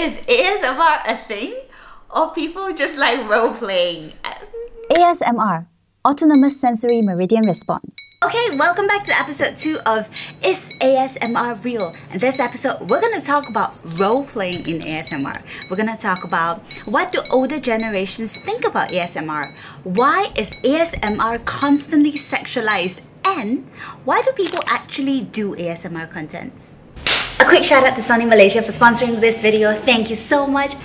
Is ASMR a thing? Or people just like role-playing? ASMR, Autonomous Sensory Meridian Response. Okay, welcome back to episode 2 of Is ASMR Real? In this episode, we're going to talk about role-playing in ASMR. We're going to talk about what do older generations think about ASMR? Why is ASMR constantly sexualized? And why do people actually do ASMR contents? A quick shout out to Sony Malaysia for sponsoring this video. Thank you so much.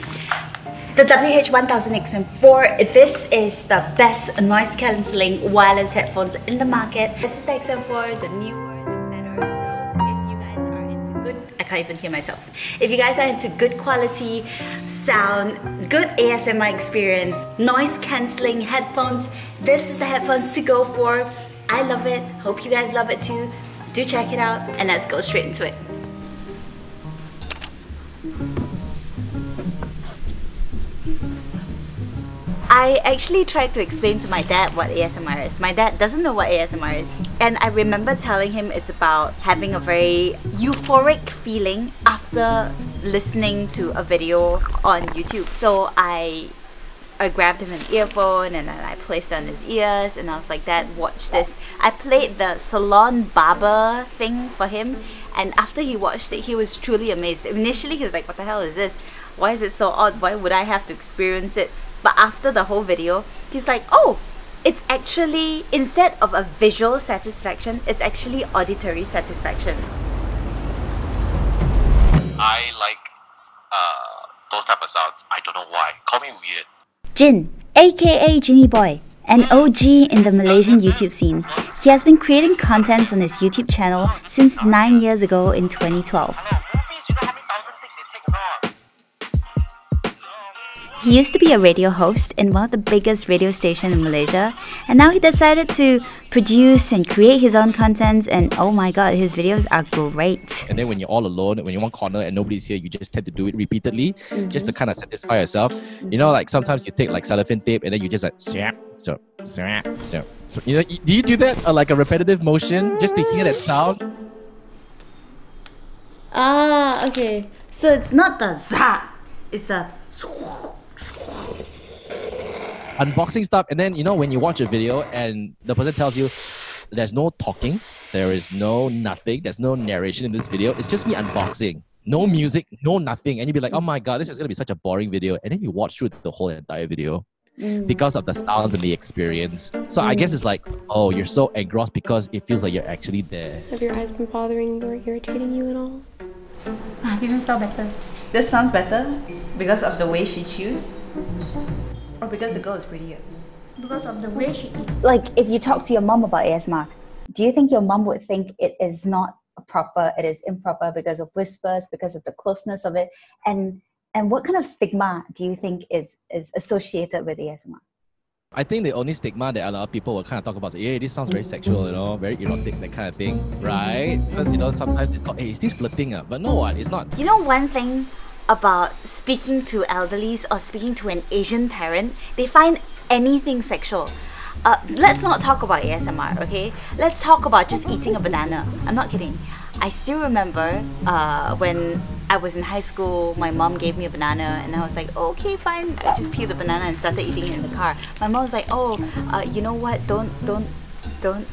The WH-1000XM4, this is the best noise cancelling wireless headphones in the market. This is the XM4, the newer, the better. So if you guys are into good, I can't even hear myself. If you guys are into good quality sound, good ASMR experience, noise cancelling headphones, this is the headphones to go for. I love it. Hope you guys love it too. Do check it out and let's go straight into it. I actually tried to explain to my dad what ASMR is. My dad doesn't know what ASMR is. And I remember telling him it's about having a very euphoric feeling after listening to a video on YouTube. So I grabbed him an earphone and then I placed it on his ears and I was like, Dad, watch this. I played the salon barber thing for him, and after he watched it, he was truly amazed. Initially he was like, what the hell is this? Why is it so odd? Why would I have to experience it? But after the whole video, he's like, oh, it's actually, instead of a visual satisfaction, it's actually auditory satisfaction. I like those type of sounds. I don't know why. Call me weird. Jin, aka Jinny Boy, an OG in the Malaysian YouTube scene. He has been creating content on his YouTube channel since 9 years ago in 2012. He used to be a radio host in one of the biggest radio stations in Malaysia, and now he decided to produce and create his own content, and oh my god, his videos are great. And then when you're all alone, when you're in one corner and nobody's here, you just tend to do it repeatedly, just to kind of satisfy yourself. You know, like sometimes you take like cellophane tape and then you just like so. You know, do you do that like a repetitive motion just to hear that sound? Ah, okay. So it's not the za, it's a unboxing stuff. And then, you know, when you watch a video and the person tells you there's no talking, there is no nothing, there's no narration in this video, it's just me unboxing, no music, no nothing, and you'd be like, oh my god, this is gonna be such a boring video, and then you watch through the whole entire video because of the sounds and the experience. So I guess it's like, oh, you're so engrossed because it feels like you're actually there. Have your eyes been bothering you or irritating you at all? Didn't sound better. This sounds better because of the way she chews, or because the girl is prettier? Because of the way she eats. Like, if you talk to your mom about ASMR, do you think your mom would think it is not proper, it is improper because of whispers, because of the closeness of it? And what kind of stigma do you think is associated with ASMR? I think the only stigma that a lot of people will kind of talk about is, hey, this sounds very sexual, you know, very erotic, that kind of thing, right? Because, you know, sometimes it's called, hey, is this flirting? But no, it's not. You know one thing about speaking to elderlies or speaking to an Asian parent, they find anything sexual. Let's not talk about ASMR, okay? Let's talk about just eating a banana. I'm not kidding. I still remember when I was in high school, my mom gave me a banana and I was like, oh, okay, fine. I just peeled the banana and started eating it in the car. My mom was like, oh, you know what? Don't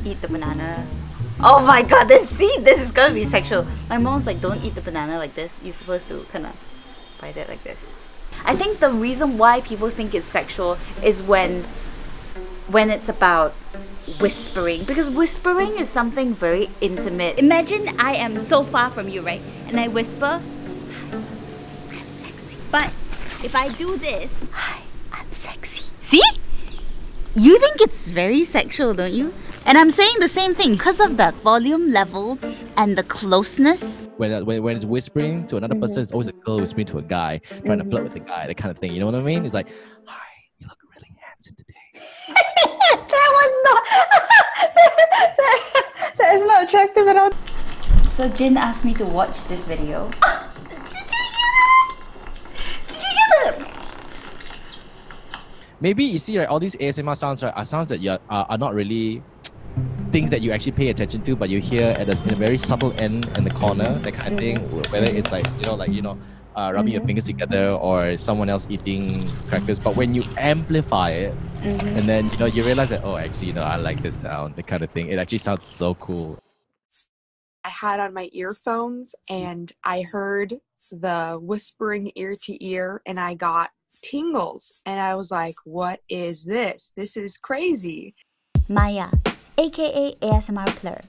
eat the banana. Oh my god, this is gonna be sexual. My mom was like, don't eat the banana like this. You're supposed to kind of bite it like this. I think the reason why people think it's sexual is when it's about whispering, because whispering is something very intimate. Imagine I am so far from you, right? And I whisper, hi, I'm sexy. But if I do this, hi, I'm sexy. See? You think it's very sexual, don't you? And I'm saying the same thing because of the volume level and the closeness. When it's whispering to another person, it's always a girl whispering to a guy, trying to flirt with the guy, that kind of thing. You know what I mean? It's like, hi, you look really handsome today. That is not attractive at all. So Jin asked me to watch this video. Did you hear that? Did you hear that? Maybe you see, right, all these ASMR sounds, right, are sounds that are not really things that you actually pay attention to, but you hear at in a very subtle end in the corner, that kind of thing. Whether it's like, you know, rubbing your fingers together, or someone else eating crackers. But when you amplify it, and then you realize that, oh, actually, I like this sound, the kind of thing. It actually sounds so cool. I had on my earphones and I heard the whispering ear to ear, and I got tingles, and I was like, what is this? This is crazy. Maya, aka ASMR Plur.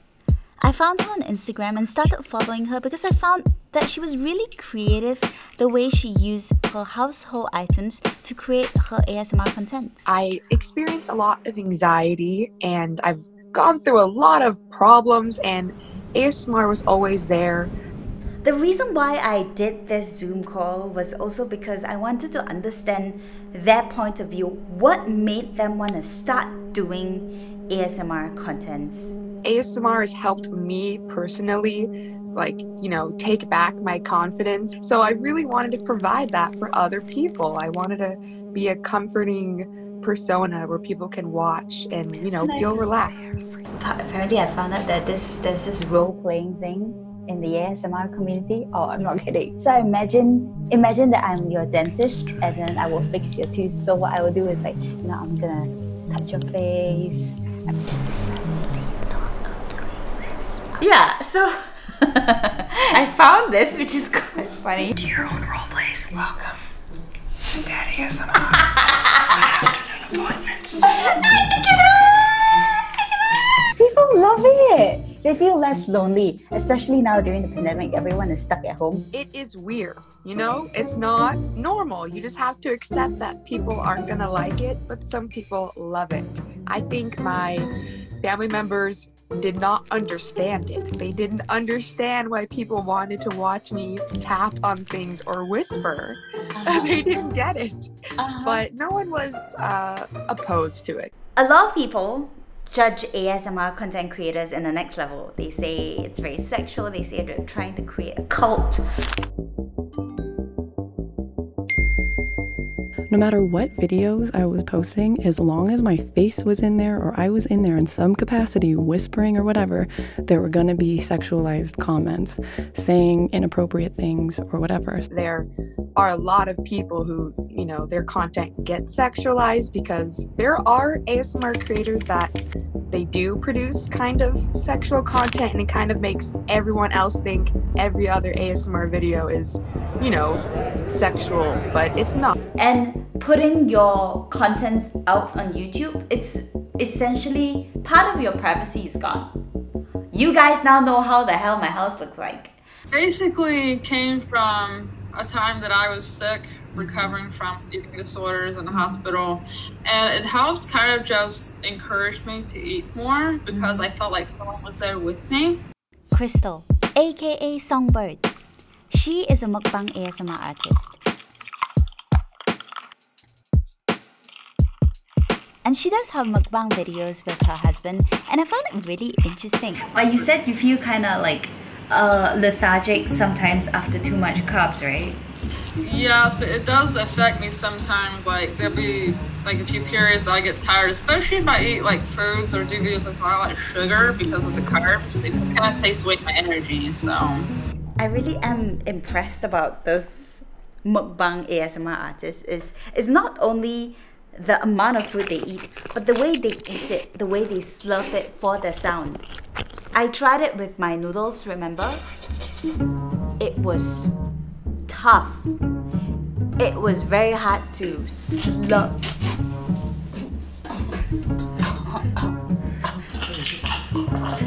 I found her on Instagram and started following her because I found that she was really creative the way she used her household items to create her ASMR content. I experienced a lot of anxiety, and I've gone through a lot of problems, and ASMR was always there. The reason why I did this Zoom call was also because I wanted to understand their point of view. What made them want to start doing ASMR contents? ASMR has helped me personally, take back my confidence. So I really wanted to provide that for other people. I wanted to be a comforting persona where people can watch and, feel relaxed. Apparently, I found out that there's this role-playing thing in the ASMR community. Oh, I'm not kidding. So imagine that I'm your dentist, and then I will fix your tooth. So what I will do is I'm gonna touch your face. Yeah, so I found this, which is quite funny. Do your own role plays. Welcome. Daddy ASMR. My afternoon appointments. People love it. They feel less lonely, especially now during the pandemic. Everyone is stuck at home. It is weird, It's not normal. You just have to accept that people aren't gonna like it, but some people love it. I think my family members did not understand it. They didn't understand why people wanted to watch me tap on things or whisper. They didn't get it. But no one was opposed to it. A lot of people judge ASMR content creators in the next level. They say it's very sexual. They say they're trying to create a cult. No matter what videos I was posting, as long as my face was in there or I was in there in some capacity whispering or whatever, there were going to be sexualized comments, saying inappropriate things or whatever. There are a lot of people who, their content gets sexualized because there are ASMR creators that they do produce kind of sexual content, and it kind of makes everyone else think every other ASMR video is, sexual, but it's not. And putting your contents out on YouTube, it's essentially part of your privacy is gone. You guys now know how the hell my house looks like. Basically came from a time that I was sick, recovering from eating disorders in the hospital, and it helped kind of just encourage me to eat more because I felt like someone was there with me. Chrystal, aka Songbird. She is a mukbang ASMR artist. And she does have mukbang videos with her husband, and I found it really interesting. But you said you feel kind of like lethargic sometimes after too much carbs, right? Yes, it does affect me sometimes. Like there'll be like a few periods that I get tired, especially if I eat like foods or do videos with a lot of sugar because of the carbs. It kind of takes away my energy. So I really am impressed about those mukbang ASMR artists. Is not only the amount of food they eat, but the way they eat it, the way they slurp it for the sound. I tried it with my noodles, remember? It was tough. It was very hard to slurp.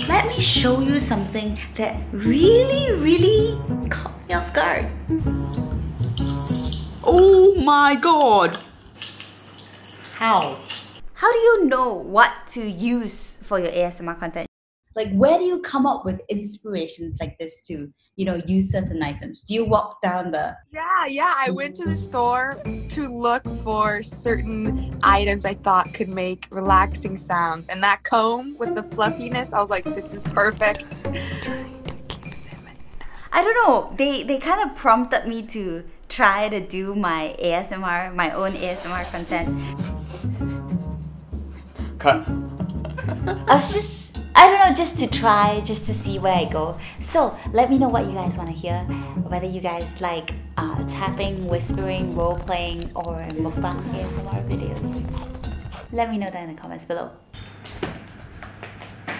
Let me show you something that really caught me off guard. Oh my god! How? How do you know what to use for your ASMR content? Like, where do you come up with inspirations like this to, use certain items? Do you walk down the... Yeah, I went to the store to look for certain items I thought could make relaxing sounds. And that comb with the fluffiness, I was like, this is perfect. I don't know, they kind of prompted me to try to do my ASMR, my own ASMR content. Cut. I don't know, just to try, just to see where I go. So let me know what you guys want to hear, whether you guys like tapping, whispering, role-playing, or mukbang ASMR videos. Let me know that in the comments below.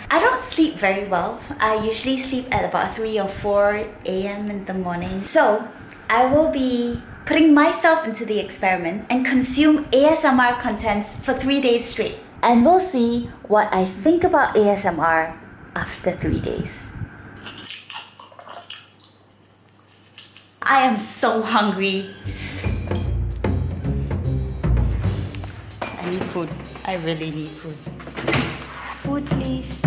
I don't sleep very well. I usually sleep at about 3 or 4 a.m. in the morning. So I will be putting myself into the experiment and consume ASMR contents for 3 days straight. And we'll see what I think about ASMR after 3 days. I am so hungry. I need food. I really need food. Food, please.